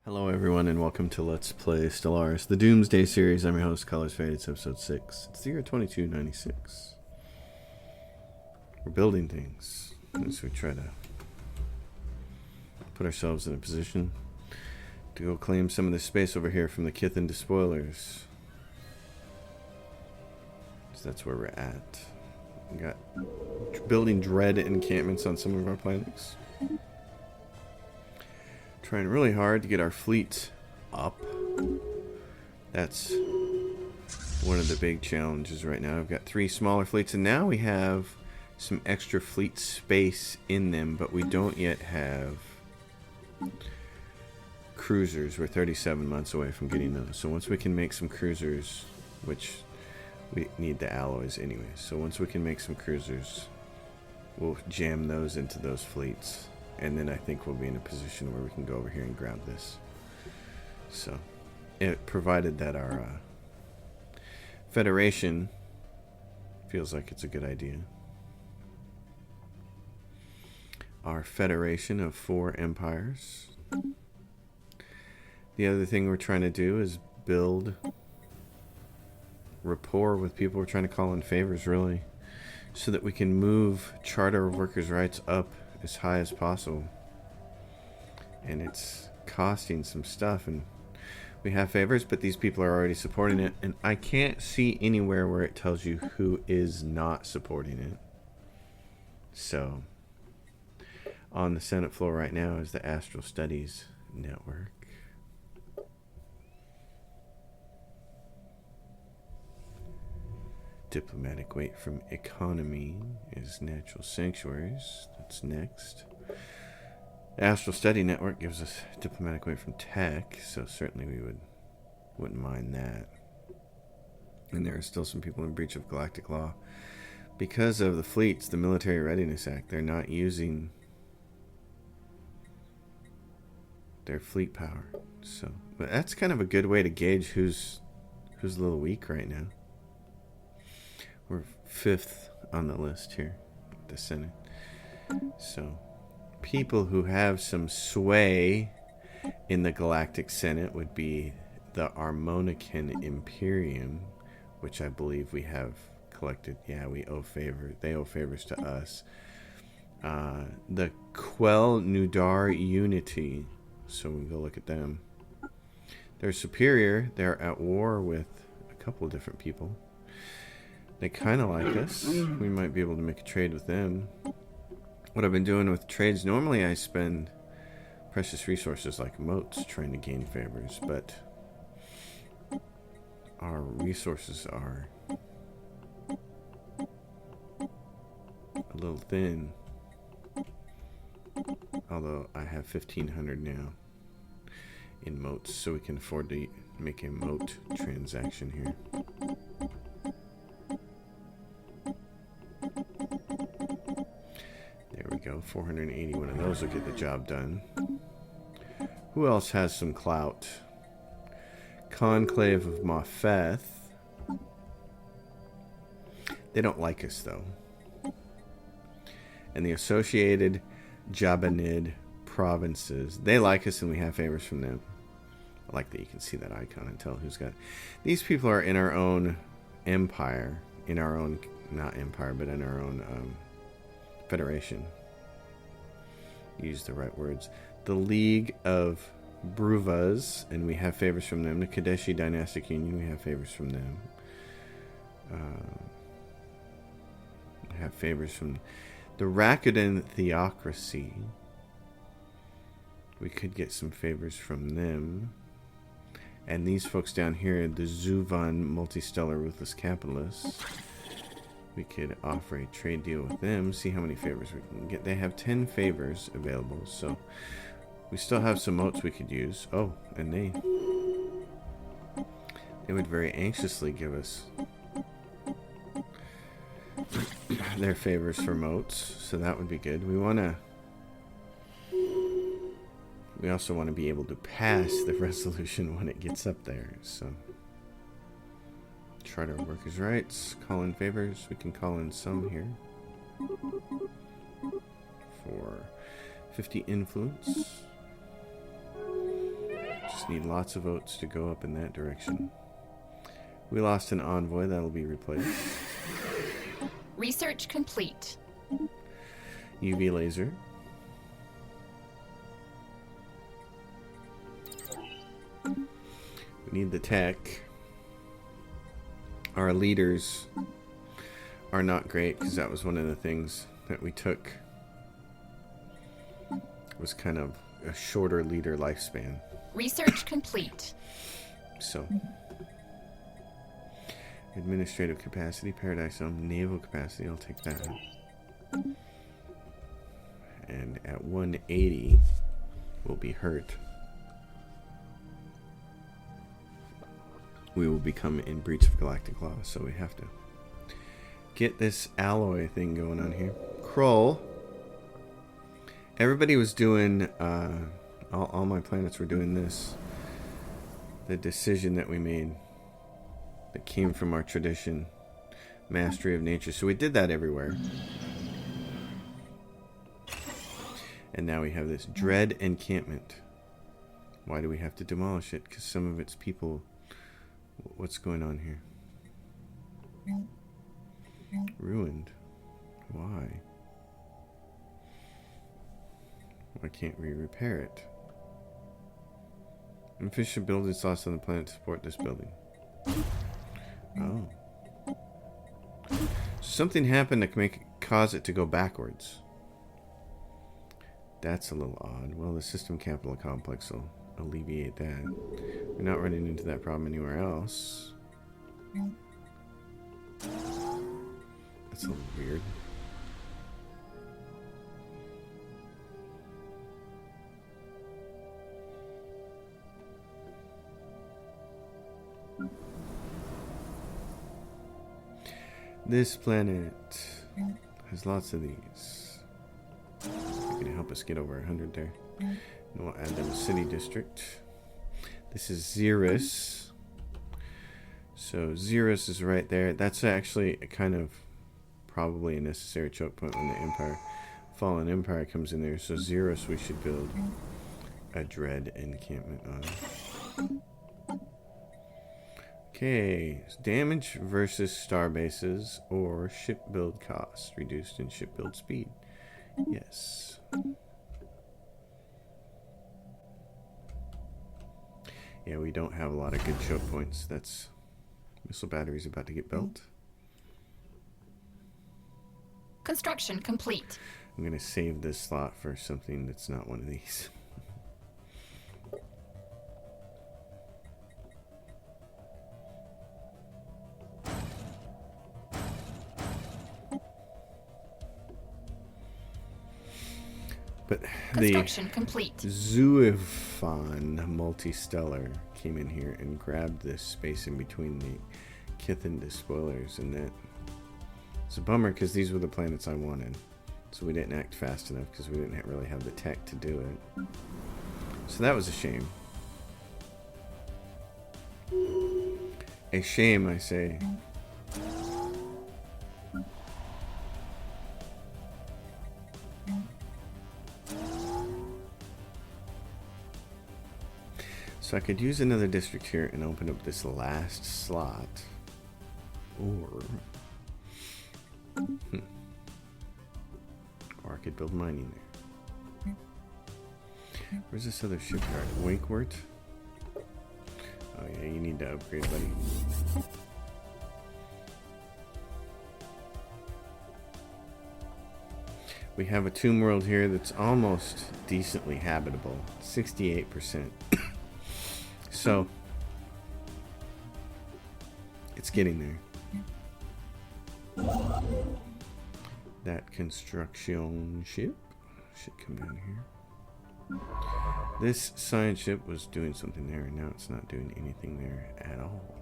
Hello everyone and welcome to Let's Play Stellaris, the Doomsday series. I'm your host, Colors Fade. It's episode 6. It's the year 2296. We're building things as we try to put ourselves in a position to go claim some of the space over here from the Kith and Despoilers. So that's where we're at. We got building dread encampments on some of our planets. Trying really hard to get our fleet up. That's one of the big challenges right now. I've got 3 smaller fleets, and now we have some extra fleet space in them, but we don't yet have cruisers. We're 37 months away from getting those. So once we can make some cruisers, which we need the alloys anyway, so once we can make some cruisers, we'll jam those into those fleets. And then I think we'll be in a position where we can go over here and grab this. So, it provided that our Federation feels like it's a good idea. Our Federation of 4 empires. The other thing we're trying to do is build rapport with people we're trying to call in favors, really, so that we can move Charter of Workers' Rights up as high as possible. And it's costing some stuff, and we have favors, but these people are already supporting it, and I can't see anywhere where it tells you who is not supporting it. So on the Senate floor right now is the Astral Studies Network. Diplomatic weight from economy is natural sanctuaries. That's next. The Astral Study Network gives us diplomatic weight from tech, so certainly we wouldn't mind that. And there are still some people in breach of galactic law because of the fleets, the Military Readiness Act. They're not using their fleet power. So, but that's kind of a good way to gauge who's a little weak right now. We're 5th on the list here, the Senate. So, people who have some sway in the Galactic Senate would be the Armonican Imperium, which I believe we have collected. Yeah, we owe favor. They owe favors to us. The Quell Nudar Unity. So we go look at them. They're superior. They're at war with a couple of different people. They kind of like us. We might be able to make a trade with them. What I've been doing with trades, normally I spend precious resources like motes trying to gain favors, but our resources are a little thin. Although I have 1,500 now in motes, so we can afford to make a mote transaction here. There we go, 481 of those will get the job done. Who else has some clout? Conclave of Moffeth. They don't like us, though. And the Associated Jabanid Provinces. They like us and we have favors from them. I like that you can see that icon and tell who's got it. These people are in our own empire. In our own, not empire, but in our own Federation. Use the right words. The League of Bruvas, and we have favors from them. The Kadeshi Dynastic Union, we have favors from them. We have favors from the Rakuten Theocracy. We could get some favors from them. And these folks down here, the Zuvan Multistellar Ruthless Capitalists. We could offer a trade deal with them, see how many favors we can get. They have 10 favors available, so we still have some motes we could use. Oh, and they would very anxiously give us their favors for motes, so that would be good. We also want to be able to pass the resolution when it gets up there, so Charter of Workers' Rights, call in favors. We can call in some here for 50 influence. Just need lots of votes to go up in that direction. We lost an envoy. That'll be replaced. Research complete. UV laser. We need the tech. Our leaders are not great because that was one of the things that we took. Was kind of a shorter leader lifespan. Research complete. So, administrative capacity, Paradise Dome, naval capacity, I'll take that. And at 180, we'll be hurt. We will become in breach of galactic law, so we have to get this alloy thing going on here. Kroll. Everybody was doing, all my planets were doing this. The decision that we made that came from our tradition, mastery of nature. So we did that everywhere. And now we have this dread encampment. Why do we have to demolish it? Because some of its people... What's going on here? Ruined. Why? Why can't we repair it? Efficient building slots on the planet to support this building. Oh. Something happened that can cause it to go backwards. That's a little odd. Well, the system capital complex will alleviate that. We're not running into that problem anywhere else. That's a little weird. This planet has lots of these. They're going to help us get over 100 there. And we'll add them to city district. This is Xeris. So Xeris is right there. That's actually a kind of probably a necessary choke point when the Fallen Empire comes in there. So Xeris we should build a dread encampment on. Okay, damage versus star bases or ship build cost reduced in ship build speed. Yes. Yeah, we don't have a lot of good choke points. That's missile batteries about to get built. Construction complete. I'm going to save this slot for something that's not one of these. But construction complete. Zuifan Multistellar came in here and grabbed this space in between the Kithan despoilers, and that it's a bummer because these were the planets I wanted. So we didn't act fast enough because we didn't really have the tech to do it. So that was a shame. A shame, I say. So I could use another district here and open up this last slot. Or I could build mining there. Where's this other shipyard? Winkwort? Oh yeah, you need to upgrade, buddy. We have a tomb world here that's almost decently habitable. 68%. So, it's getting there. That construction ship should come down here. This science ship was doing something there, and now it's not doing anything there at all.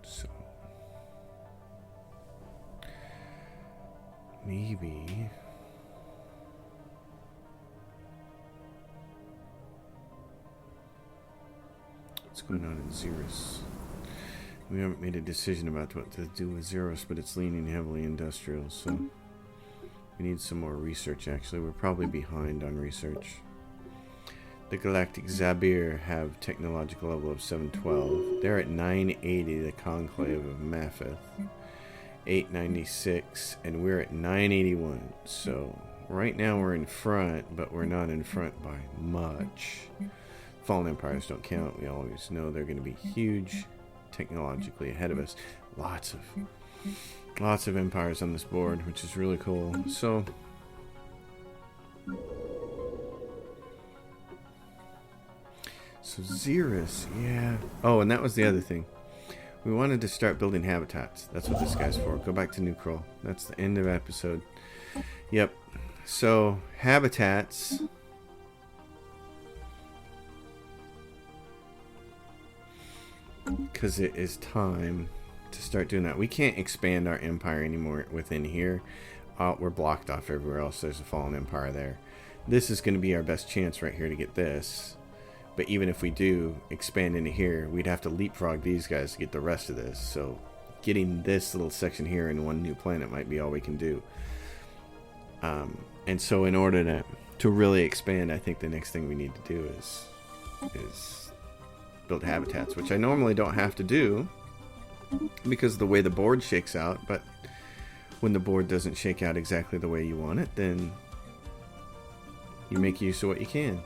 So, maybe... What's going on in Xeris? We haven't made a decision about what to do with Xeris, but it's leaning heavily industrial, so we need some more research, actually. We're probably behind on research. The Galactic Zabir have technological level of 712. They're at 980, the Conclave of Maphith. 896, and we're at 981. So right now we're in front, but we're not in front by much. Fallen Empires don't count. We always know they're going to be huge technologically ahead of us. Lots of empires on this board, which is really cool. So Xeris, yeah. Oh, and that was the other thing. We wanted to start building habitats. That's what this guy's for. Go back to Nucrol. That's the end of episode. Yep. So, habitats. Because it is time to start doing that. We can't expand our empire anymore within here. We're blocked off everywhere else. There's a fallen empire there. This is going to be our best chance right here to get this. But even if we do expand into here, we'd have to leapfrog these guys to get the rest of this. So getting this little section here in one new planet might be all we can do. And so in order to really expand, I think the next thing we need to do is build habitats, which I normally don't have to do because of the way the board shakes out. But when the board doesn't shake out exactly the way you want it, then you make use of what you can.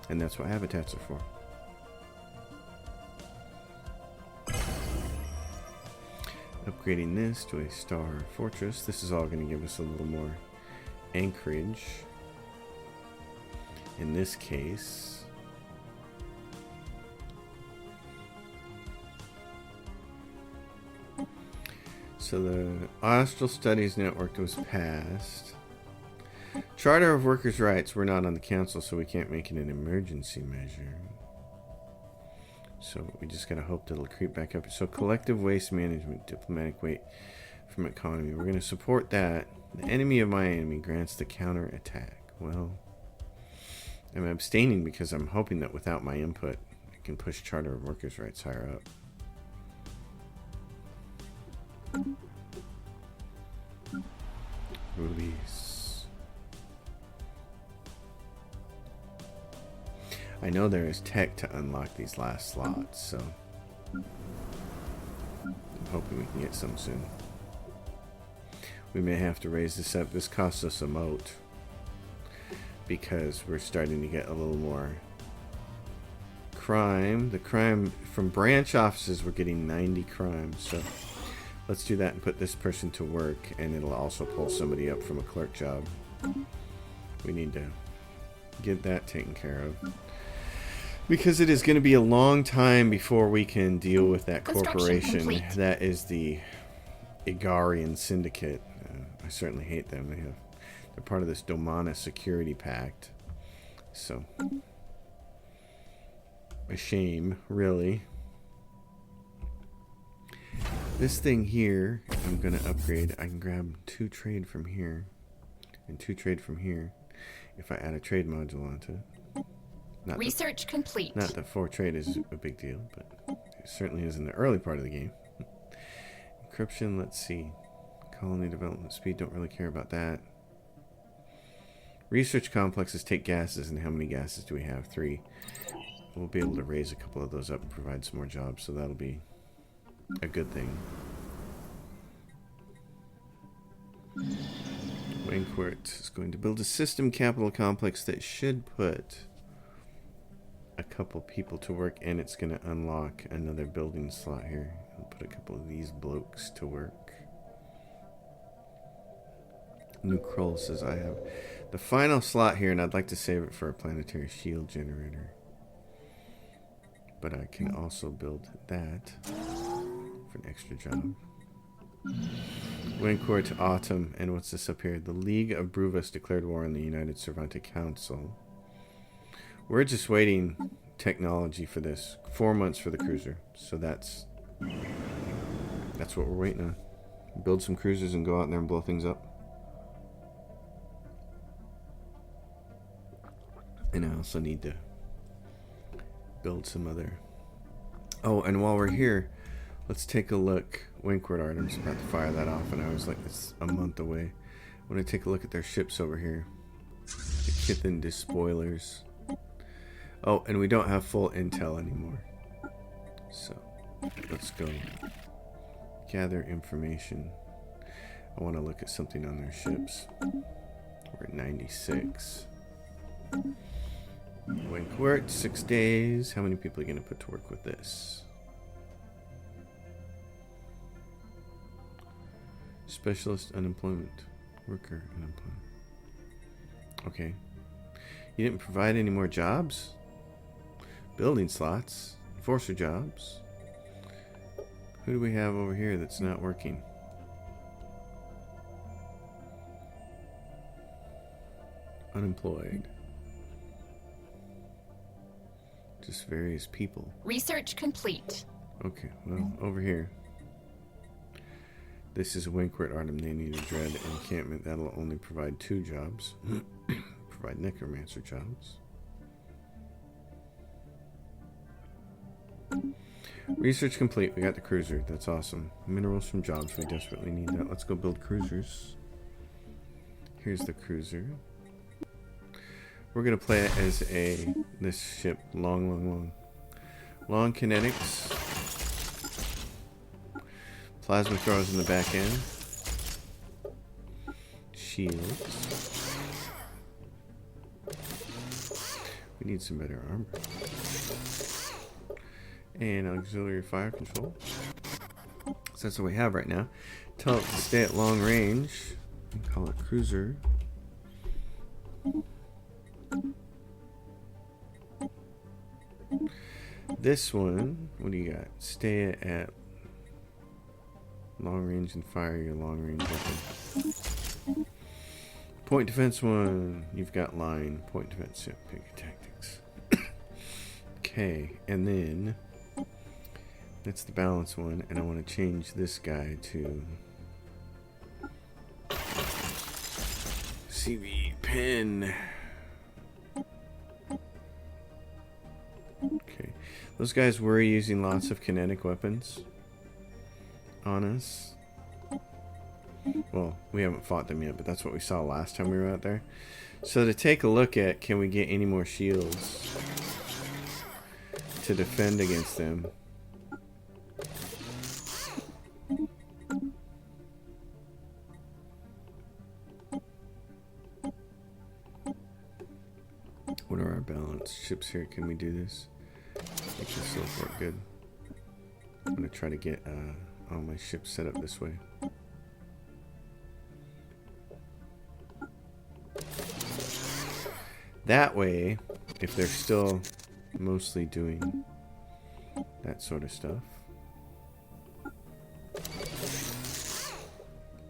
And that's what habitats are for. Upgrading this to a star fortress. This is all going to give us a little more anchorage. In this case, so the Astral Studies Network was passed. Charter of Workers' Rights, we're not on the council, so we can't make it an emergency measure. So we just gotta hope that it'll creep back up. So collective waste management, diplomatic weight from economy. We're gonna support that. The enemy of my enemy grants the counter attack. Well, I'm abstaining because I'm hoping that without my input, I can push Charter of Workers' Rights higher up. Release. I know there is tech to unlock these last slots, so I'm hoping we can get some soon. We may have to raise this up. This costs us a moat because we're starting to get a little more crime. The crime from branch offices, we're getting 90 crime, so let's do that and put this person to work, and it'll also pull somebody up from a clerk job. We need to get that taken care of. Because it is going to be a long time before we can deal with that corporation. Complete. That is the Igarian Syndicate. I certainly hate them. They're part of this Domana Security Pact. So, a shame, really. This thing here, I'm going to upgrade. I can grab 2 trade from here and 2 trade from here if I add a trade module onto it. Research complete. Not that 4 trade is a big deal, but it certainly is in the early part of the game. Encryption, let's see. Colony development speed, don't really care about that. Research complexes take gases, and how many gases do we have? 3. We'll be able to raise a couple of those up and provide some more jobs, so that'll be a good thing. Wancourt is going to build a system capital complex that should put a couple people to work, and it's going to unlock another building slot here. I'll put a couple of these blokes to work. New Kroll says I have the final slot here, and I'd like to save it for a planetary shield generator. But I can also build that for an extra job. Wancourt, Autumn, and what's this up here? The League of Bruvas declared war on the United Cervantic Council. We're just waiting technology for this. 4 months for the cruiser. So that's what we're waiting on. Build some cruisers and go out there and blow things up. And I also need to build some other... Oh, and while we're here, let's take a look. Wancourt Artem's about to fire that off, and I was like, it's a month away. I want to take a look at their ships over here. The get the despoilers. Oh, and we don't have full intel anymore. So, let's go gather information. I want to look at something on their ships. We're at 96. Winkworth, 6 days. How many people are you going to put to work with this? Specialist unemployment. Worker unemployment. Okay. You didn't provide any more jobs? Building slots. Enforcer jobs. Who do we have over here that's not working? Unemployed. Just various people. Research complete. Okay, well, over here. This is Winkworth Artem. They need a dread encampment. That'll only provide 2 jobs. Provide necromancer jobs. Research complete. We got the cruiser. That's awesome. Minerals from jobs. We desperately need that. Let's go build cruisers. Here's the cruiser. We're going to play it as this ship. Long kinetics. Plasma throwers in the back end. Shields. We need some better armor. And auxiliary fire control. So that's what we have right now. Tell it to stay at long range. Call it cruiser. This one, what do you got? Stay at long range and fire your long range weapon. Point defense 1, you've got line. Point defense, yeah, pick your tactics. Okay, and then that's the balance one, and I want to change this guy to CV pen. Okay, those guys were using lots of kinetic weapons on us. Well, we haven't fought them yet, but that's what we saw last time we were out there. So to take a look at, can we get any more shields to defend against them? What are our balanced ships here? Can we do this? I think this will work good. I'm going to try to get all my ships set up this way. That way, if they're still mostly doing that sort of stuff,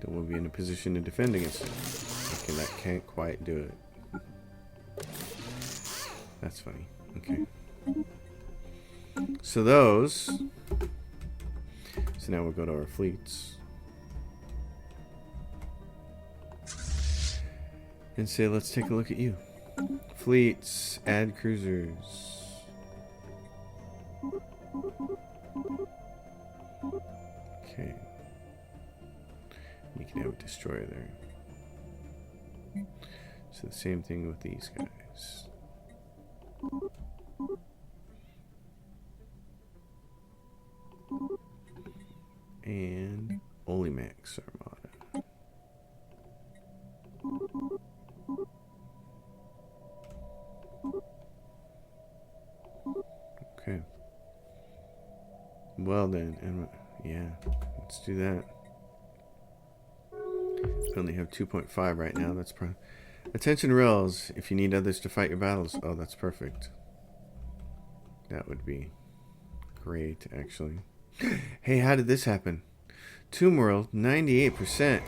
then we'll be in a position to defend against it. Okay, that can't quite do it. That's funny. Okay. So those. So now we'll go to our fleets. And say, let's take a look at you. Fleets, add cruisers. Okay. You can have a destroyer there. So the same thing with these guys. And Olimax Armada. Okay. Well then, and yeah, let's do that. We only have 2.5 right now. That's attention rails. If you need others to fight your battles, oh, that's perfect. That would be great, actually. Hey, how did this happen? Tomb World, 98%.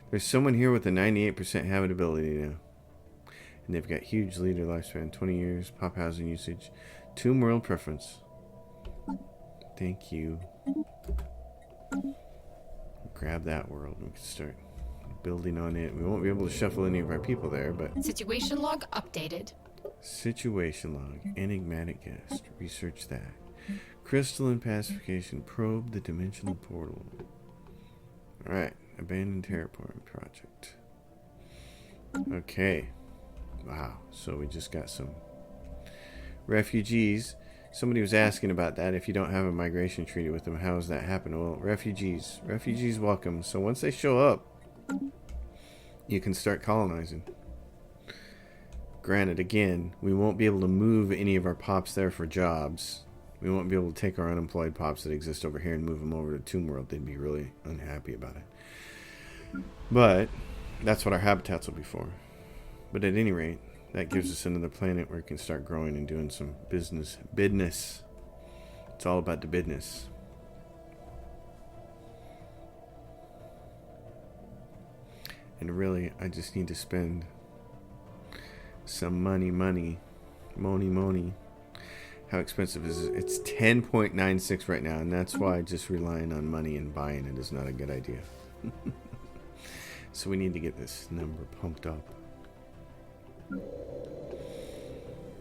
There's someone here with a 98% habitability now. And they've got huge leader lifespan, 20 years, pop housing usage, Tomb World preference. Thank you. Grab that world. We can start building on it. We won't be able to shuffle any of our people there, but... Situation log updated. Situation log. Enigmatic guest. Research that. Crystalline pacification. Probe the dimensional portal. Alright. Abandoned terraforming project. Okay. Wow. So we just got some refugees. Somebody was asking about that. If you don't have a migration treaty with them, how does that happen? Well, refugees welcome. So once they show up, you can start colonizing. Granted, again, we won't be able to move any of our pops there for jobs. We won't be able to take our unemployed pops that exist over here and move them over to Tomb World. They'd be really unhappy about it. But that's what our habitats will be for. But at any rate, that gives us another planet where we can start growing and doing some business. Bidness. It's all about the business. And really, I just need to spend some money. How expensive is it? It's 10.96 right now, and that's why just relying on money and buying it is not a good idea. So we need to get this number pumped up.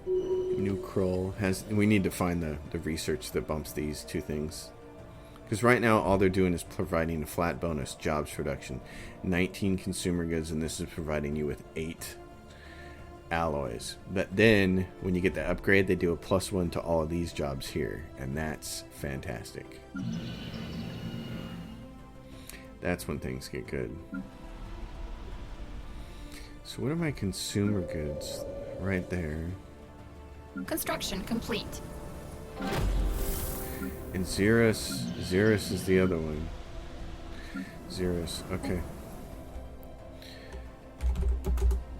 New Kroll has. We need to find the research that bumps these two things. Because right now, all they're doing is providing a flat bonus, jobs production, 19 consumer goods, and this is providing you with 8 alloys. But then, when you get the upgrade, they do a +1 to all of these jobs here, and that's fantastic. That's when things get good. So what are my consumer goods? Right there. Construction complete. And Xerus is the other one. Xerus, okay.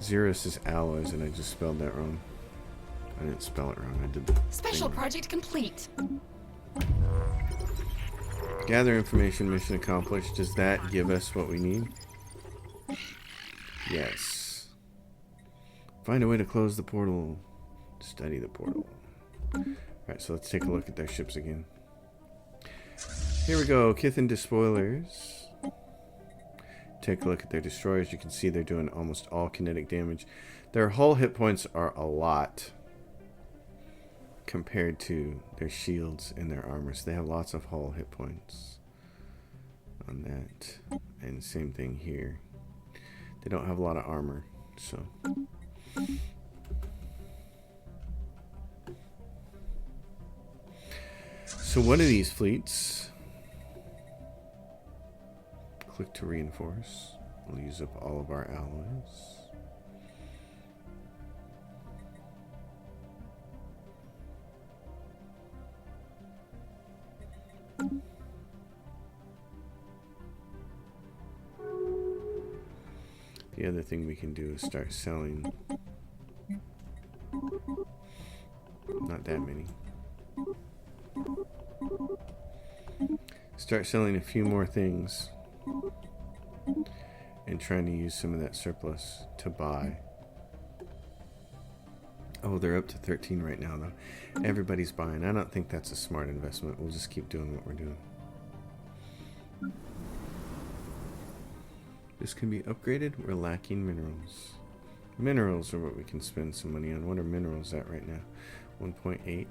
Xerus is alloys, and I just spelled that wrong. I didn't spell it wrong. I did the Special thing. project complete. Gather information, mission accomplished. Does that give us what we need? Yes. Find a way to close the portal. Study the portal. Alright, so let's take a look at their ships again. Here we go. Kithen Despoilers. Take a look at their destroyers. You can see they're doing almost all kinetic damage. Their hull hit points are a lot compared to their shields and their armor. So they have lots of hull hit points on that. And same thing here. They don't have a lot of armor, so... So one of these fleets, click to reinforce. We'll use up all of our alloys. The other thing we can do is start selling. Not that many. Start selling a few more things and trying to use some of that surplus to buy. Oh, they're up to 13 right now, though. Everybody's buying. I don't think that's a smart investment. We'll just keep doing what we're doing. This can be upgraded. We're lacking minerals. Minerals are what we can spend some money on. What are minerals at right now? 1.8.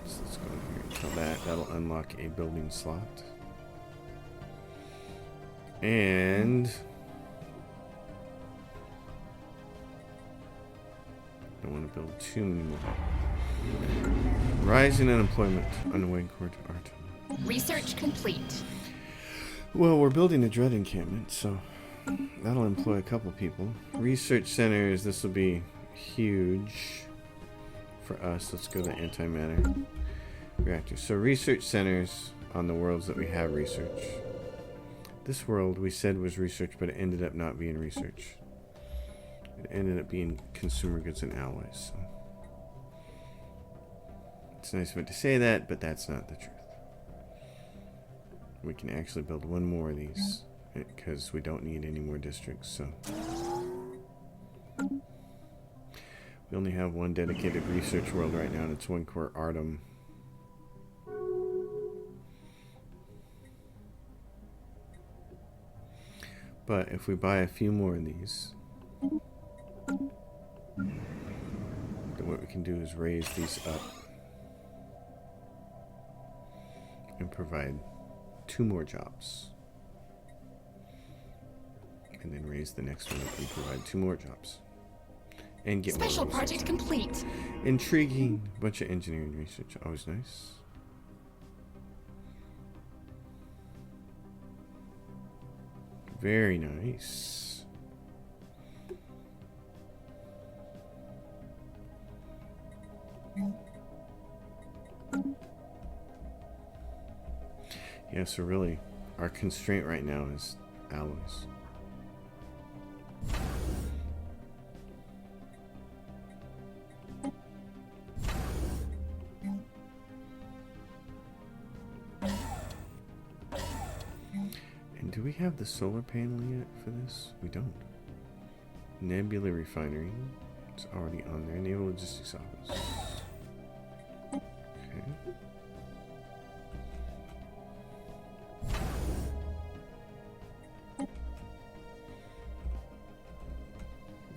So let's go in here and tell that. That'll unlock a building slot. And I don't want to build too many more. Rising unemployment on Megacorp art. Research complete. Well, we're building a dread encampment, so that'll employ a couple people. Research centers, this will be huge for us. Let's go to antimatter reactors. So research centers on the worlds that we have research. This world we said was research, but it ended up not being research. It ended up being consumer goods and alloys. So it's nice of it to say that, but that's not the truth. We can actually build one more of these because we don't need any more districts. So we only have one dedicated research world right now, and it's Megacorp Artem. But if we buy a few more of these, then what we can do is raise these up and provide 2 more jobs. And then raise the next one up and provide 2 more jobs. And get Special more project complete. Intriguing. Bunch of engineering research. Always nice. Very nice. Yeah, so really, our constraint right now is alloys. And do we have the solar panel yet for this? We don't. Nebula refinery. It's already on there. Naval logistics office. Okay.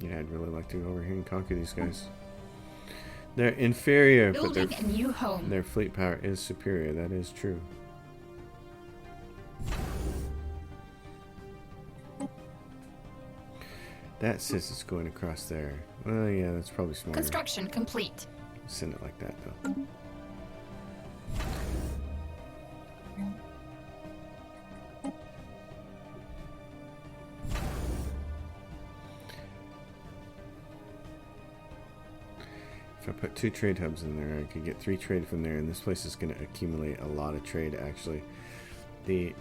Yeah, I'd really like to go over here and conquer these guys. They're inferior, but Building a new home. their fleet power is superior. That is true. That says it's going across there. Well, yeah, that's probably smarter. Construction complete. Send it like that, though. If I put 2 trade hubs in there, I could get 3 trade from there, and this place is going to accumulate a lot of trade, actually. The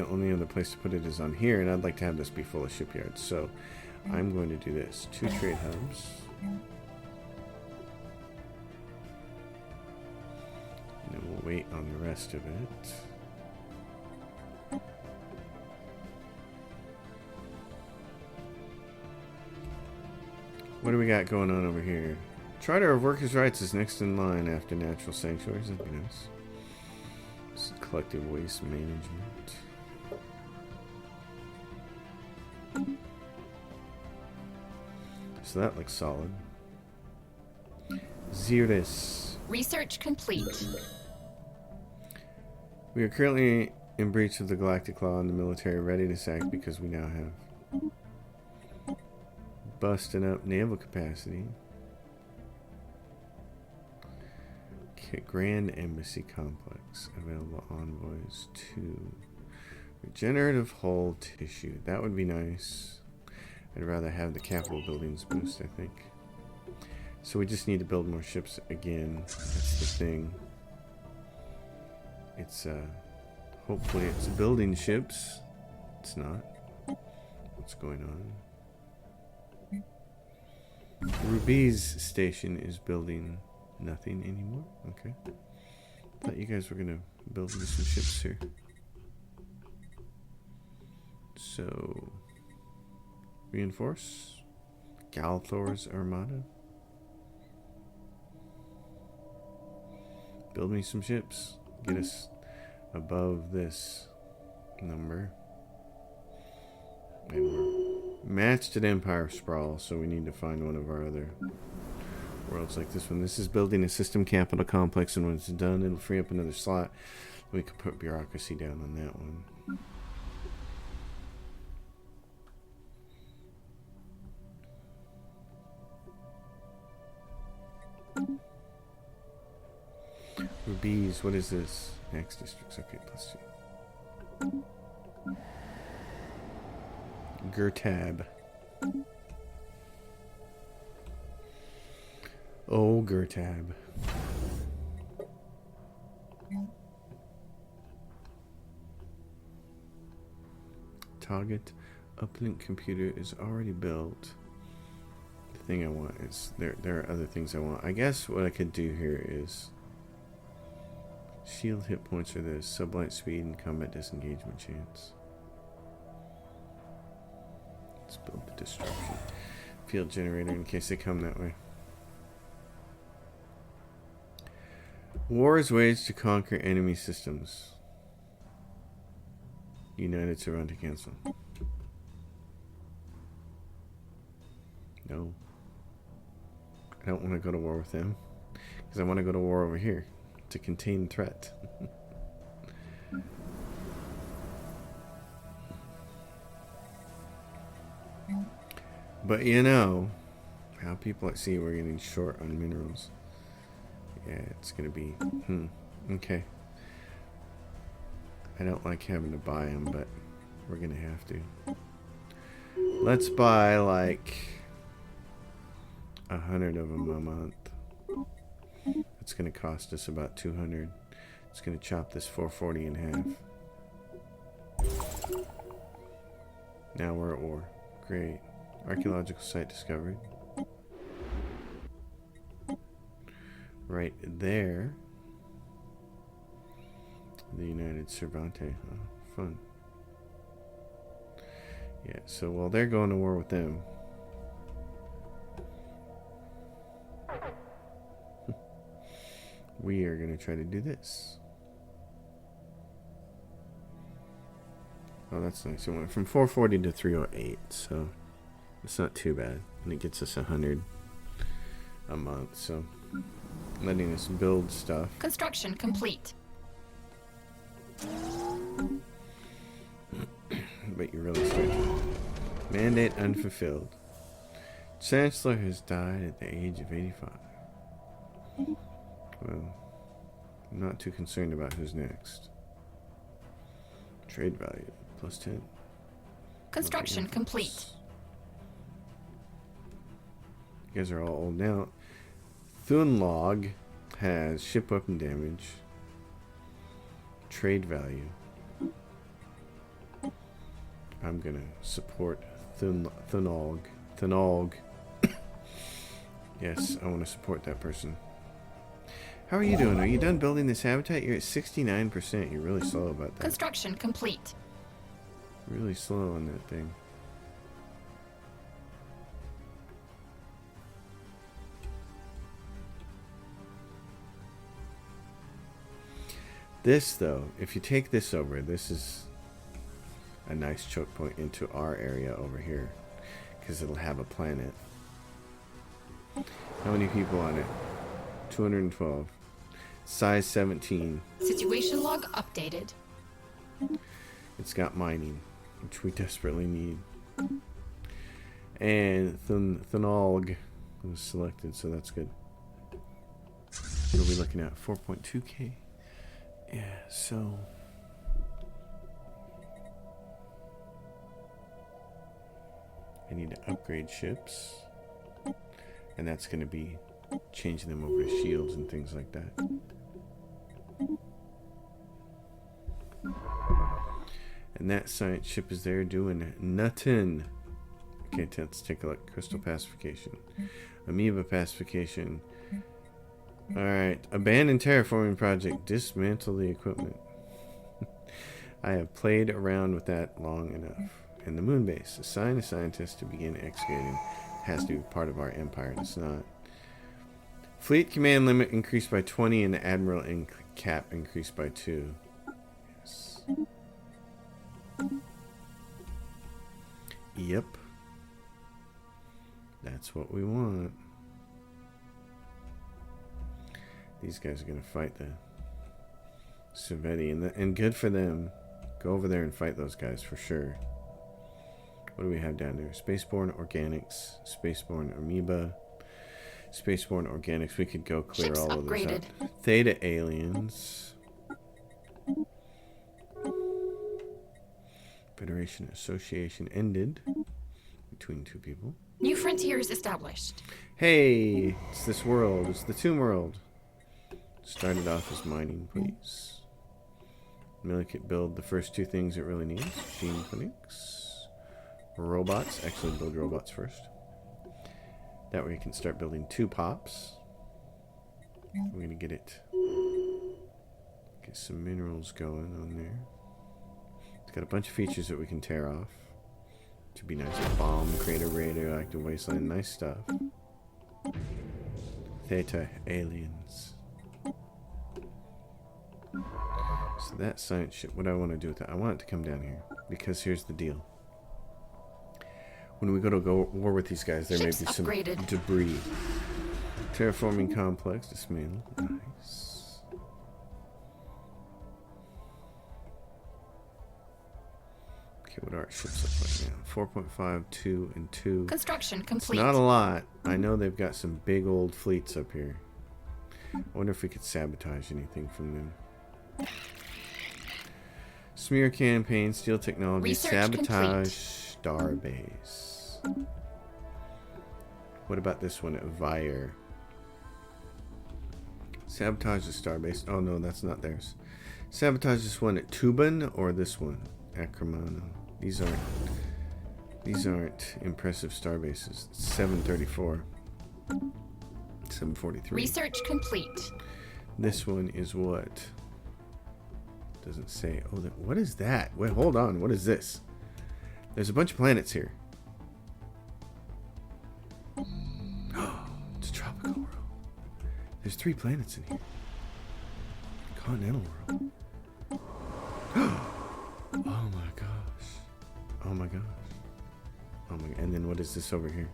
only other place to put it is on here, and I'd like to have this be full of shipyards. So I'm going to do this. 2 trade hubs. And then we'll wait on the rest of it. What do we got going on over here? Charter of Workers' Rights is next in line after Natural Sanctuaries. That'd be nice. This is collective waste management. So that looks solid. Xeris. Research complete. We are currently in breach of the Galactic Law and the military ready to sack because we now have busting up naval capacity. Grand Embassy Complex. Available envoys 2. Regenerative hull tissue. That would be nice. I'd rather have the capital buildings boost, I think. So we just need to build more ships again. That's the thing. It's hopefully it's building ships. It's not. What's going on? Ruby's station is building nothing anymore. Okay. Thought you guys were gonna build me some ships here. So reinforce Galthor's Armada. Build me some ships. Get us above this number. And we're matched at Empire Sprawl, so we need to find one of our other worlds like this one. This is building a system capital complex, and when it's done, it'll free up another slot. We could put bureaucracy down on that one. Rubies, what is this? Next districts, okay, +2. Gertab. Oh, Gertab. Target uplink computer is already built. The thing I want is there are other things I want. I guess what I could do here is shield hit points are this, sublight speed and combat disengagement chance. Let's build the disruption field generator in case they come that way. War is waged to conquer enemy systems. United to run to cancel. No. I don't want to go to war with them. Because I want to go to war over here. To contain threat. But you know how people at sea were getting short on minerals. Yeah, it's gonna be okay. I don't like having to buy them, but we're gonna have to. Let's buy like 100 of them a month. It's gonna cost us about 200. It's gonna chop this 440 in half. Now we're at war. Great. Archaeological site discovered. Right there. The United Cervantes. Oh, fun. Yeah, so while they're going to war with them, we are going to try to do this. Oh, that's nice. It went from 440 to 308, so it's not too bad. And it gets us 100 a month, so letting us build stuff. Construction complete. But you really start to mandate unfulfilled. Chancellor has died at the age of 85. Well, I'm not too concerned about who's next. Trade value plus 10. Construction complete. You guys are all old now. Thunlog has ship weapon damage. Trade value. I'm gonna support Thunlog. Yes, I want to support that person. How are you doing? Are you done building this habitat? You're at 69%. You're really slow about that. Construction complete. Really slow on that thing. This, though, if you take this over, this is a nice choke point into our area over here, because it'll have a planet. How many people on it? 212. Size 17. Situation log updated. It's got mining, which we desperately need. And Thunolg was selected, so that's good. What are we looking at? 4.2k? Yeah, so I need to upgrade ships, and that's going to be changing them over to shields and things like that. And that science ship is there doing nothing. Okay, let's take a look. Crystal pacification, amoeba pacification. Alright, abandoned terraforming project. Dismantle the equipment. I have played around with that long enough. And the moon base. Assign a scientist to begin excavating. It has to be part of our empire, and it's not. Fleet command limit increased by 20 and the admiral cap increased by 2. Yes. Yep. That's what we want. These guys are going to fight the Saveti, and good for them. Go over there and fight those guys for sure. What do we have down there? Spaceborne Organics, Spaceborne Amoeba, Spaceborne Organics. We could go clear Ships all upgraded. of those out. Theta Aliens. Federation Association ended between two people. New frontiers established. Hey, it's this world. It's the Tomb World. Started off as mining, please. Millicate build the first two things it really needs. Gene clinics. Robots. Actually, build robots first. That way you can start building 2 pops. We're going to get it. Get some minerals going on there. It's got a bunch of features that we can tear off. To be nice. Bomb, crater, radioactive wasteland. Nice stuff. Theta Aliens. So that science ship, what do I want to do with that? I want it to come down here. Because here's the deal. When we go to war with these guys, there Ships may be some upgraded. debris. Terraforming complex, dismantle. Nice. Okay, what do our ships look like now? 4.5, 2, and 2. Construction It's complete. not a lot. I know they've got some big old fleets up here. I wonder if we could sabotage anything from them. Smear campaign, steal technology, Research sabotage, starbase. What about this one at Vire? Sabotage the starbase. Oh no, that's not theirs. Sabotage this one at Tuban or this one? Acromano. These aren't impressive starbases. 734. 743. Research complete. This one is what? Doesn't say. Oh, what is that? Wait, hold on. What is this? There's a bunch of planets here. It's a tropical world. There's 3 planets in here. Continental world. Oh my gosh. Oh my gosh. Oh my. And then what is this over here?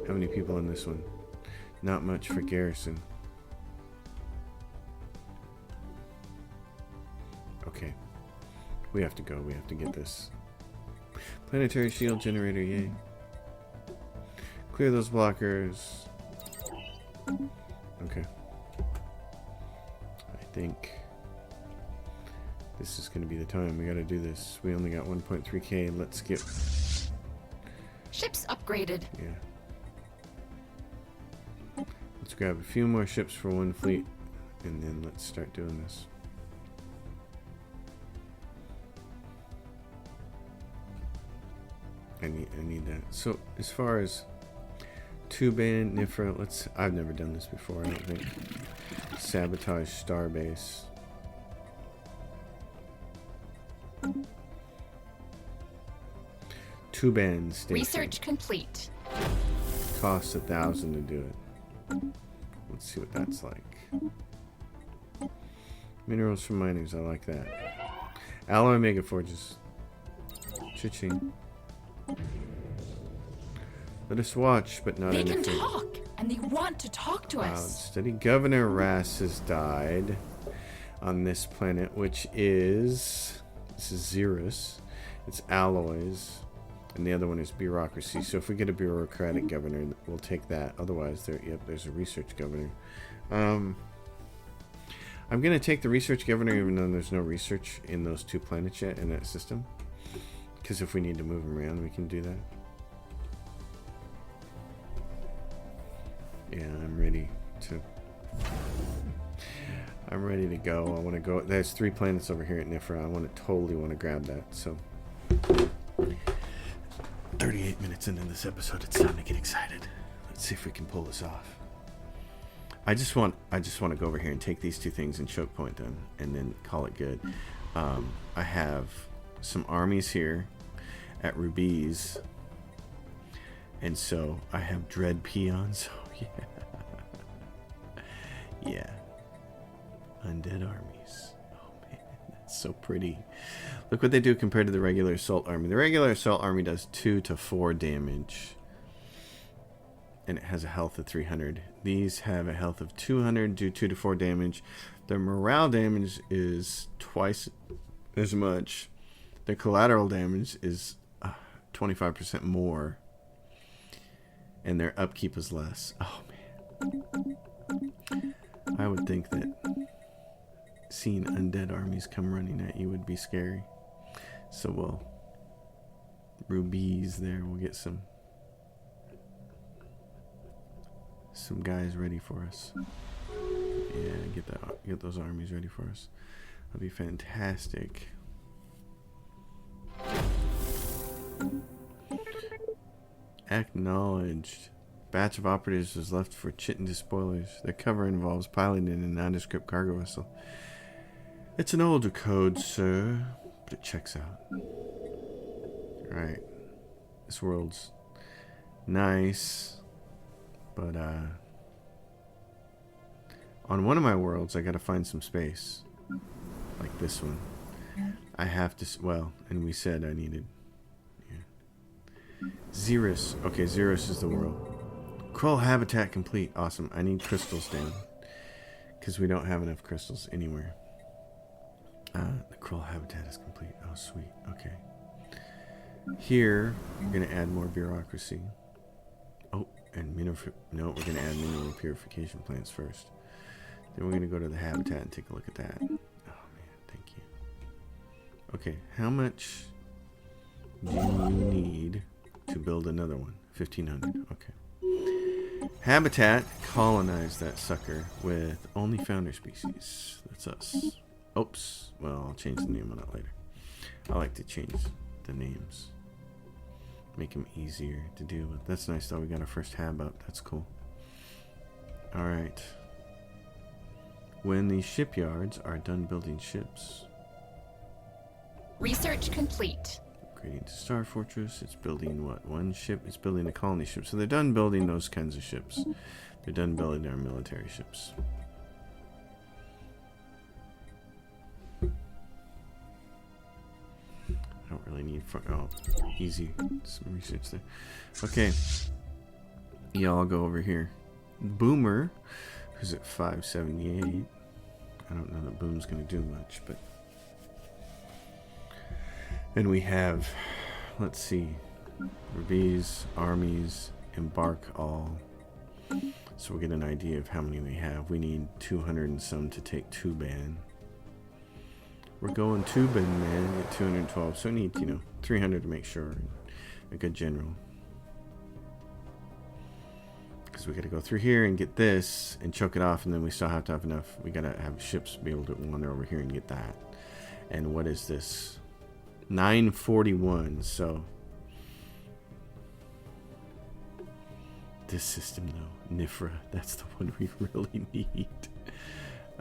How many people in this one? Not much for garrison. Okay. We have to go. We have to get this. Planetary shield generator, yay. Clear those blockers. Okay. I think this is going to be the time. We got to do this. We only got 1.3k. Let's skip. Ships upgraded. Yeah. Let's grab a few more ships for one fleet, and then let's start doing this. I need that. So as far as Tuban, Nifra, I've never done this before, I don't think. Sabotage starbase. Tuban station. Research complete. Costs 1,000 to do it. Let's see what that's like. Minerals from miners, I like that. Alloy mega forges. Cha-ching. Let us watch, but not They can anything. talk, and they want to talk to us. Steady. Governor Rass has died on this planet, which is... This is Xerus. It's alloys. And the other one is bureaucracy. So if we get a bureaucratic governor, we'll take that. Otherwise, there's a research governor. I'm going to take the research governor, even though there's no research in those 2 planets yet in that system. Because if we need to move them around, we can do that. Yeah, I'm ready to go. I want to go. There's 3 planets over here at Nifra. I totally want to grab that. So 38 minutes into this episode, it's time to get excited. Let's see if we can pull this off. I just want to go over here and take these 2 things and choke point them, and then call it good. I have some armies here at Rubies, and so I have dread peons. Oh yeah. Undead armies. Oh man, that's so pretty. Look what they do compared to the regular assault army. The regular assault army does 2 to 4 damage, and it has a health of 300. These have a health of 200, do 2 to 4 damage. Their morale damage is twice as much. Their collateral damage is 25% more, and their upkeep is less. Oh man, I would think that seeing undead armies come running at you would be scary. So we'll rubies there. We'll get some guys ready for us. Yeah, get those armies ready for us. That'll be fantastic. Acknowledged. Batch of operatives was left for Chitin despoilers. Their cover involves piloting a nondescript cargo vessel. It's an older code, sir, but it checks out. Right. This world's nice, but on one of my worlds I gotta find some space. Like this one. I have to, well, and we said I needed, yeah. Xerus. Okay, Xerus is the world. Krull habitat complete. Awesome. I need crystals down, because we don't have enough crystals anywhere. The crawl habitat is complete. Oh, sweet. Okay. Here, we're going to add more bureaucracy. Oh, and we're going to add mineral purification plants first. Then we're going to go to the habitat and take a look at that. Oh, man. Thank you. Okay. How much do you need to build another one? 1,500. Okay. Habitat, colonize that sucker with only founder species. That's us. Oops. Well, I'll change the name on that later. I like to change the names. Make them easier to deal with. That's nice though. We got our first hab up. That's cool. Alright. When the shipyards are done building ships. Research complete. Upgrading to Star Fortress. It's building what? One ship? It's building a colony ship. So they're done building those kinds of ships. They're done building our military ships. I don't really need easy. Some research there. Okay. Yeah, I'll go over here. Boomer, who's at 578. I don't know that Boom's going to do much, but. And we have, let's see, Revies, armies, embark all. So we'll get an idea of how many we have. We need 200 and some to take Tuban. We're going Tuban, man, at 212. So we need, 300 to make sure. A good general. Because we got to go through here and get this and choke it off, and then we still have to have enough. We got to have ships be able to wander over here and get that. And what is this? 941. So this system, though, Nifra, that's the one we really need.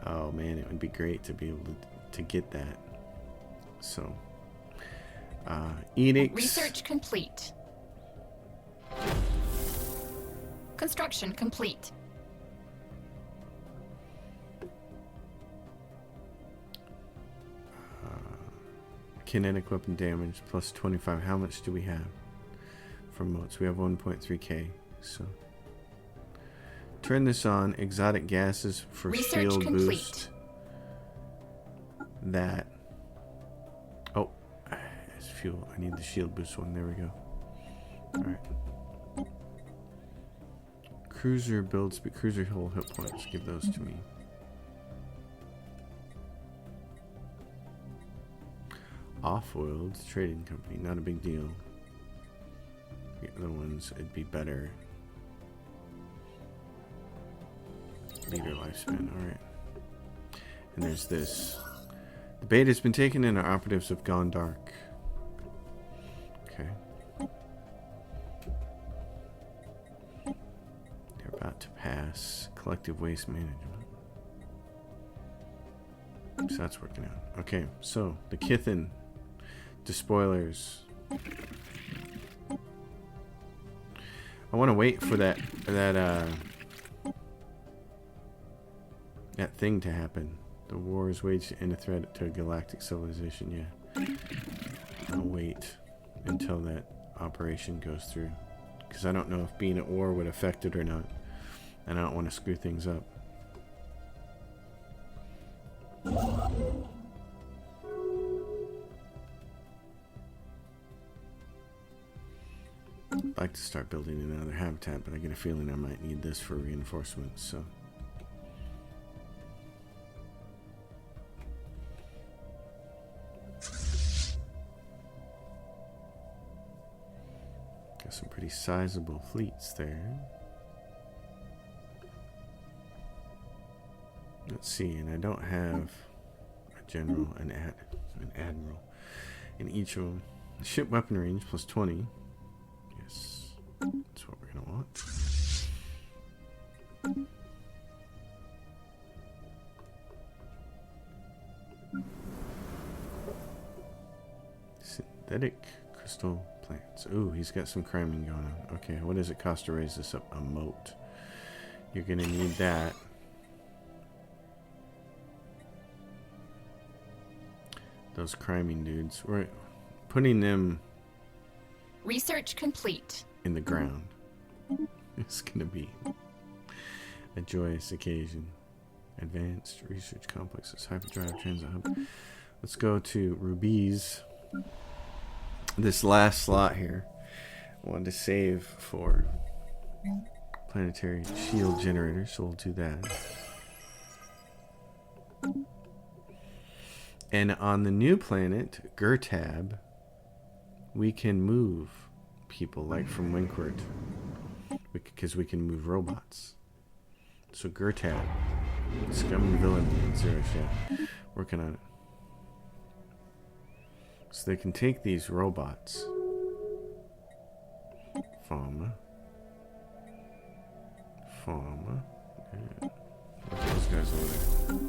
Oh man, it would be great to be able to get that. So edicts. Research complete. Construction complete. Kinetic weapon damage plus 25. How much do we have from motes? We have 1.3k. So turn this on. Exotic gases for Research shield complete. boost. That. Oh, it's fuel. I need the shield boost one. There we go. All right. Cruiser builds, but cruiser whole hit points. Give those to me. Off-world trading company, not a big deal. The other ones, it'd be better. Leader lifespan, alright. And there's this. The bait has been taken and our operatives have gone dark. Okay. They're about to pass collective waste management. So that's working out. Okay, so the Kithen despoilers. I want to wait for that thing to happen. The war is waged in a threat to galactic civilization. Yeah, I'll wait until that operation goes through, because I don't know if being at war would affect it or not, and I don't want to screw things up. I'd like to start building another habitat, but I get a feeling I might need this for reinforcements, so. Got some pretty sizable fleets there. Let's see, and I don't have a general, an admiral in each of them. The ship weapon range plus 20. Yes, that's what we're going to want. Synthetic crystal plants. Ooh, he's got some criming going on. Okay, what does it cost to raise this up? A moat. You're going to need that. Those criming dudes. We're putting them... Research complete. In the ground. It's going to be a joyous occasion. Advanced research complexes, hyperdrive, transit hub. Let's go to rubies. This last slot here, I wanted to save for planetary shield generator, so we'll do that. And on the new planet, Gertab, we can move people like from Winkward, because we can move robots. So Gertab, scum and villain, Zero Chef, working on it. So they can take these robots. Fauna. Yeah. Look at those guys over there.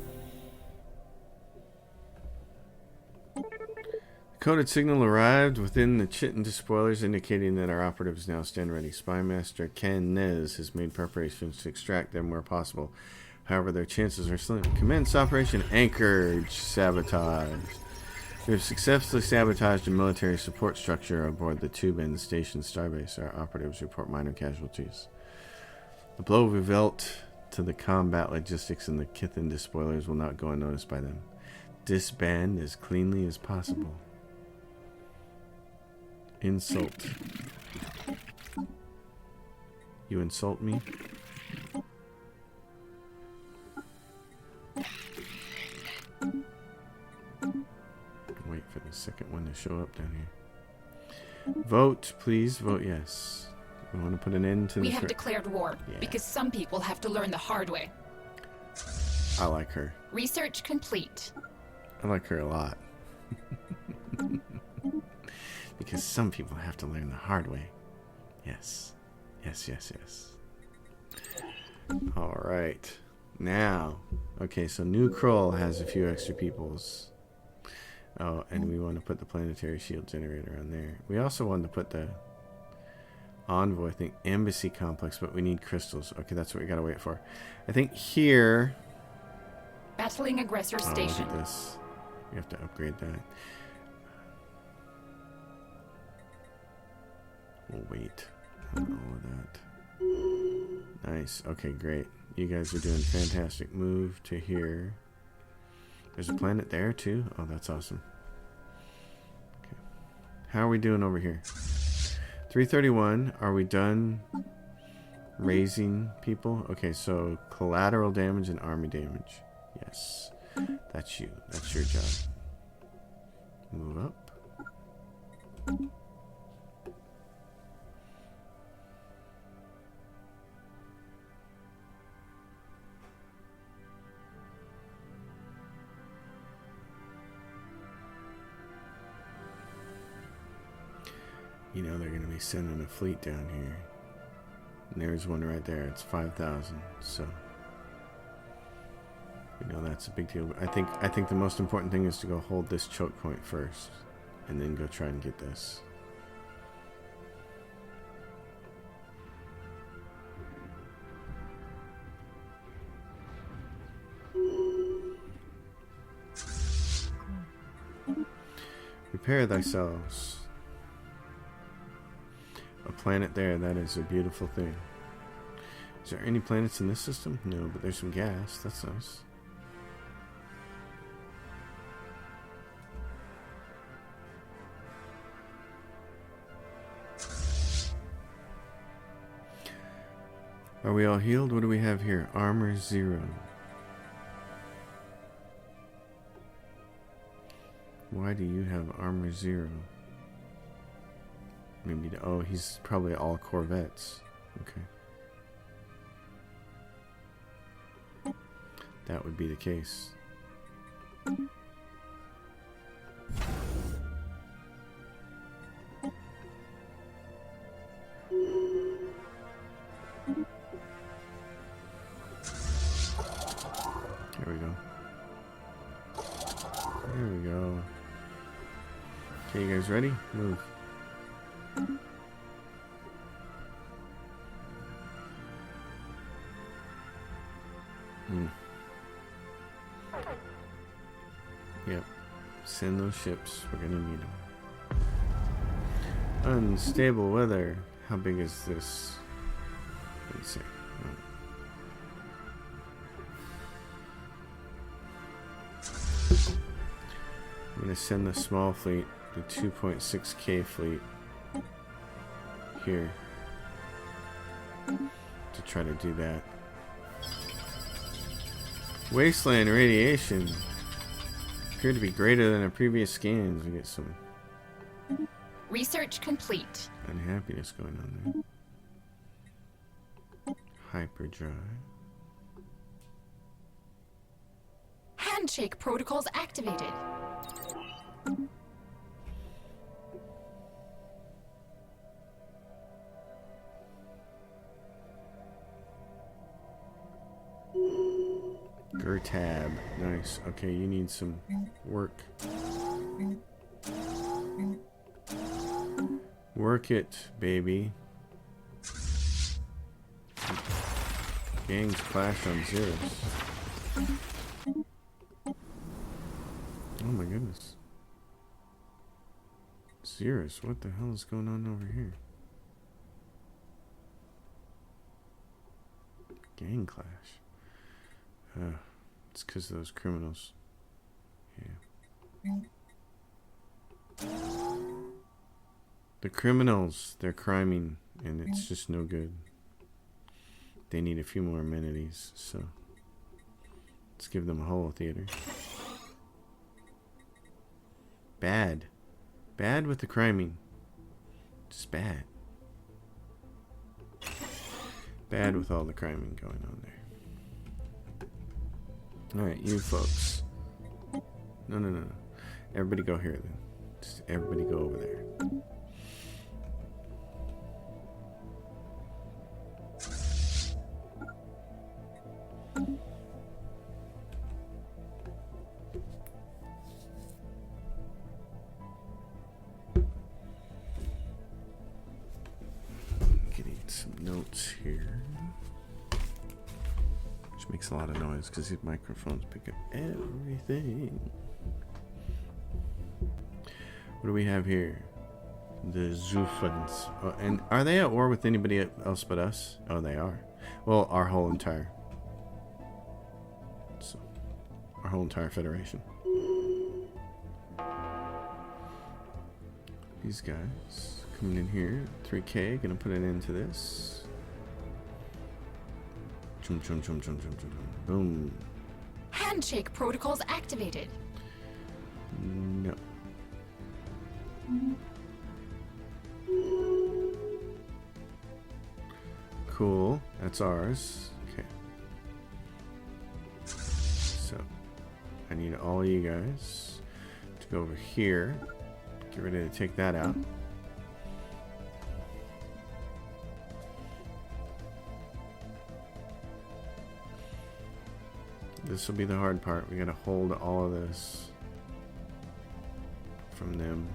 Coded signal arrived within the Chitin despoilers, indicating that our operatives now stand ready. Spymaster Ken Nez has made preparations to extract them where possible. However, their chances are slim. Commence Operation Anchorage Sabotage. We have successfully sabotaged a military support structure aboard the Tubin Station Starbase. Our operatives report minor casualties. The blow revealed to the combat logistics in the Kithin despoilers will not go unnoticed by them. Disband as cleanly as possible. Insult. You insult me? Wait for the second one to show up down here. Vote, please. Vote yes. We want to put an end to We have declared war because some people have to learn the hard way. I like her. Research complete. I like her a lot. Because some people have to learn the hard way. Yes. Yes, yes, yes. Alright. Now. Okay, so New Kroll has a few extra peoples. Oh, and we want to put the planetary shield generator on there. We also want to put the envoy thing, embassy complex, but we need crystals. Okay, that's what we gotta wait for. I think here. Battling aggressor station. Look at this. We have to upgrade that. We'll wait on all of that. Nice. Okay, great. You guys are doing fantastic. Move to here. There's a planet there too. Oh, that's awesome. Okay. How are we doing over here? 331. Are we done raising people? Okay, so collateral damage and army damage. Yes. That's you. That's your job. Move up. You know they're going to be sending a fleet down here. And there's one right there. It's 5,000. So, you know that's a big deal. I think the most important thing is to go hold this choke point first, and then go try and get this. Repair thyself. A planet there, that is a beautiful thing. Is there any planets in this system? No, but there's some gas. That's nice. Are we all healed? What do we have here? Armor 0. Why do you have armor 0? Maybe, oh, he's probably all Corvettes. Okay. That would be the case. There we go. There we go. Okay, you guys ready? Move. Yep. Send those ships. We're gonna need them. Unstable weather. How big is this? Let's see. I'm going to send the small fleet, the 2.6K fleet, here to try to do that. Wasteland radiation appeared to be greater than our previous scans. We get some Research complete. unhappiness going on there. Hyperdrive. Handshake protocols activated. Gertab. Nice. Okay, you need some work. Work it, baby. Gangs clash on Zeros. Oh my goodness. Zeros, what the hell is going on over here? Gang clash. It's because of those criminals. Yeah. The criminals, they're criming, and it's just no good. They need a few more amenities, so let's give them a holo theater. Bad. Bad with the criming. Just bad. Bad with all the criming going on there. Alright, you folks. No. Everybody go here then. Just everybody go over there. Getting some notes here. Which makes a lot of noise because these microphones pick up everything. What do we have here? The Zoofans. Oh, and are they at war with anybody else but us? Oh, they are. Well, our whole entire federation. These guys coming in here. 3K. Gonna put an end to this. Chum. Boom. Handshake protocols activated. No. Cool. That's ours. Okay. So, I need all you guys to go over here. Get ready to take that out. This will be the hard part. We gotta hold all of this from them.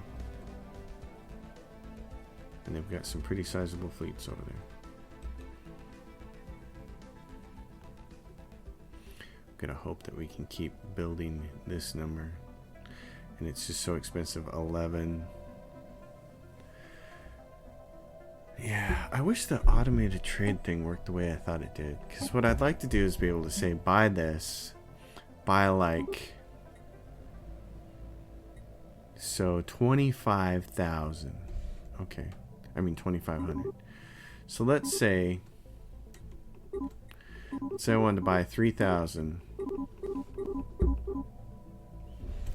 And they've got some pretty sizable fleets over there. Gonna hope that we can keep building this number. And it's just so expensive. 11. Yeah, I wish the automated trade thing worked the way I thought it did. Because what I'd like to do is be able to say, buy this. Buy like... So, 25,000. Okay. I mean, 2,500. So, let's say I wanted to buy 3,000.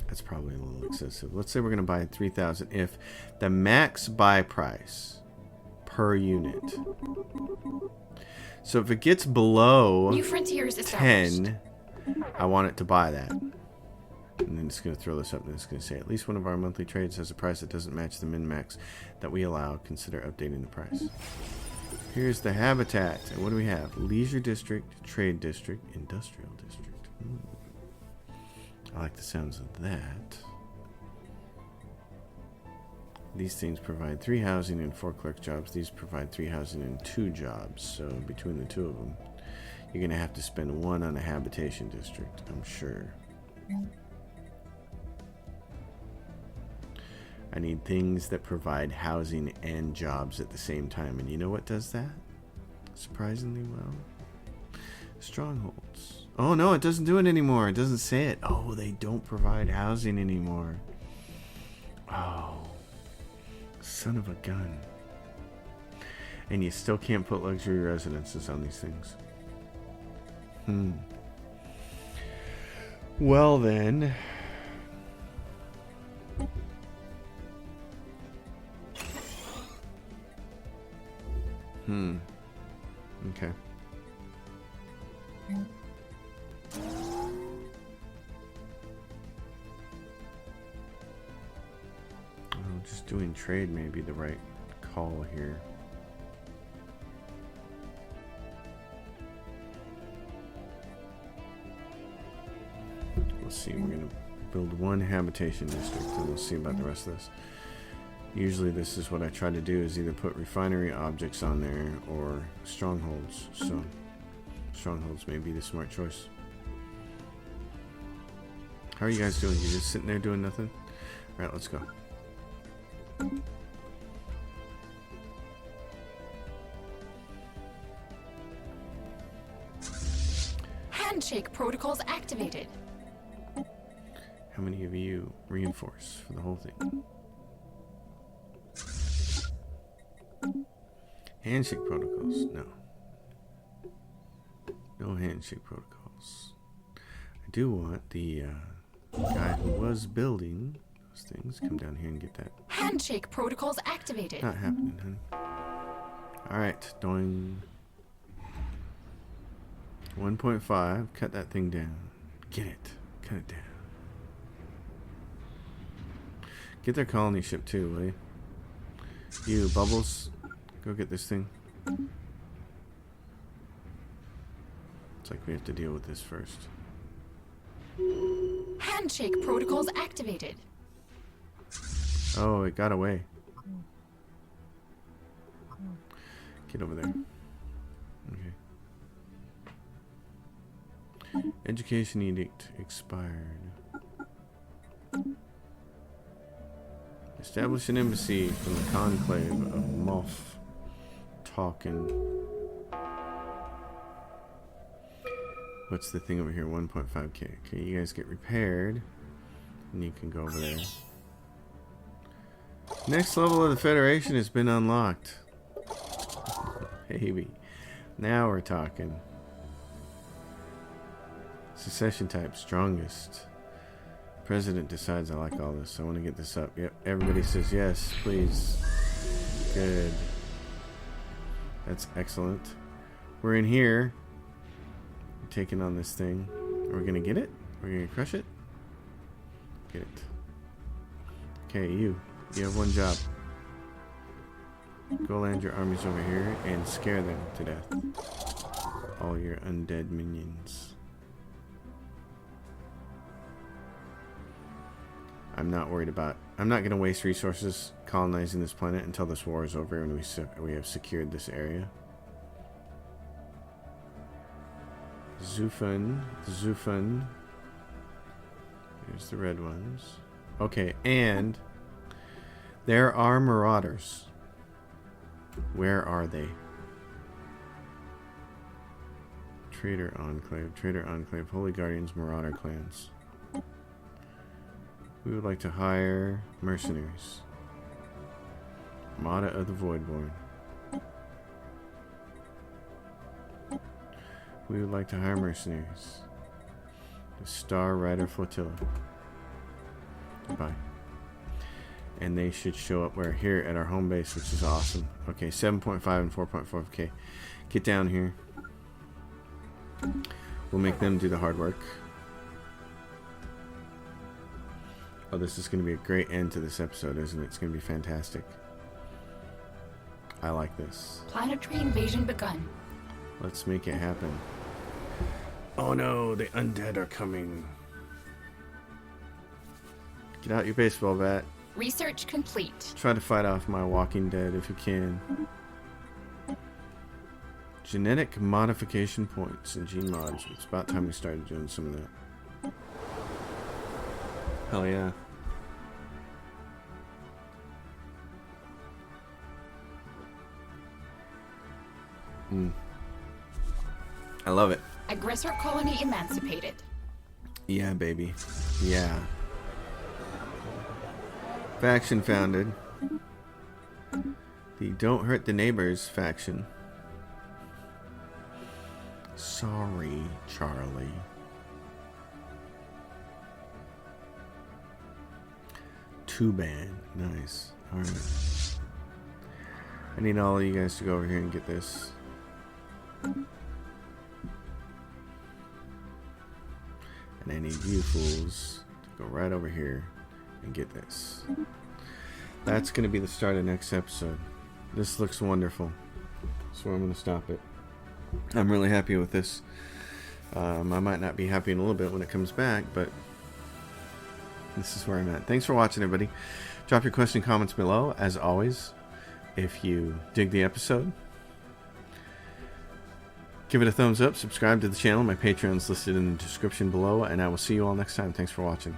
That's probably a little excessive. Let's say we're going to buy 3,000 if the max buy price per unit. So if it gets below New frontiers 10, I want it to buy that. And then it's going to throw this up and it's going to say at least one of our monthly trades has a price that doesn't match the min-max that we allow. Consider updating the price. Here's the habitat. And what do we have? Leisure district, trade district, industrial district. I like the sounds of that. These things provide 3 housing and 4 clerk jobs. These provide 3 housing and 2 jobs. So between the two of them, you're going to have to spend 1 on a habitation district, I'm sure. I need things that provide housing and jobs at the same time. And you know what does that? Surprisingly well. Strongholds. Oh no, it doesn't do it anymore. It doesn't say it. Oh, they don't provide housing anymore. Oh. Son of a gun. And you still can't put luxury residences on these things. Well then. Okay. Just doing trade may be the right call here. Let's see, we're going to build one habitation district and we'll see about the rest of this. Usually this is what I try to do, is either put refinery objects on there or strongholds. So strongholds may be the smart choice. How are you guys doing? You just sitting there doing nothing? Alright, let's go. Handshake protocols activated. How many of you reinforce for the whole thing? Handshake protocols? No. No handshake protocols. I do want the guy who was building those things come down here and get that. Handshake protocols activated. Not happening, honey. Alright, doing 1.5. Cut that thing down. Get it. Cut it down. Get their colony ship too, will you? You, Bubbles, go get this thing. It's like we have to deal with this first. Handshake protocols activated. Oh, it got away. Get over there. Okay. Education edict expired. Establish an embassy from the conclave of Moff Talkin. What's the thing over here? 1.5k. Okay, you guys get repaired. And you can go over there. Next level of the Federation has been unlocked. Baby. Now we're talking. Succession type, strongest. President decides I like all this. I want to get this up. Yep, everybody says yes, please. Good. That's excellent. We're in here. We're taking on this thing. Are we going to get it? We're going to crush it? Get it. Okay, you have one job. Go land your armies over here and scare them to death. All your undead minions. I'm not worried about... I'm not going to waste resources colonizing this planet until this war is over and we have secured this area. Zufun. Here's the red ones. Okay, and there are marauders. Where are they? Traitor Enclave, Holy Guardians, Marauder clans. We would like to hire mercenaries. Armada of the Voidborn. We would like to hire mercenaries. The Star Rider Flotilla. Goodbye. And they should show up. We're here at our home base, which is awesome. Okay, 7.5 and 4.4k. Get down here. We'll make them do the hard work. Oh, this is going to be a great end to this episode, isn't it? It's going to be fantastic. I like this. Planetary invasion begun. Let's make it happen. Oh no, the undead are coming. Get out your baseball bat. Research complete. Try to fight off my Walking Dead if you can. Genetic modification points and gene mods. It's about time we started doing some of that. Hell yeah. I love it. Aggressor colony emancipated. Yeah, baby. Yeah. faction founded. The Don't Hurt the Neighbors faction. Sorry, Charlie. Two-band. Nice. Alright. I need all of you guys to go over here and get this. And I need you fools to go right over here and get this. That's going to be the start of next episode. This looks wonderful. So I'm going to stop it. I'm really happy with this. I might not be happy in a little bit when it comes back, but this is where I'm at. Thanks for watching, everybody. Drop your question and comments below, as always. If you dig the episode, give it a thumbs up, subscribe to the channel. My Patreon's listed in the description below, and I will see you all next time. Thanks for watching.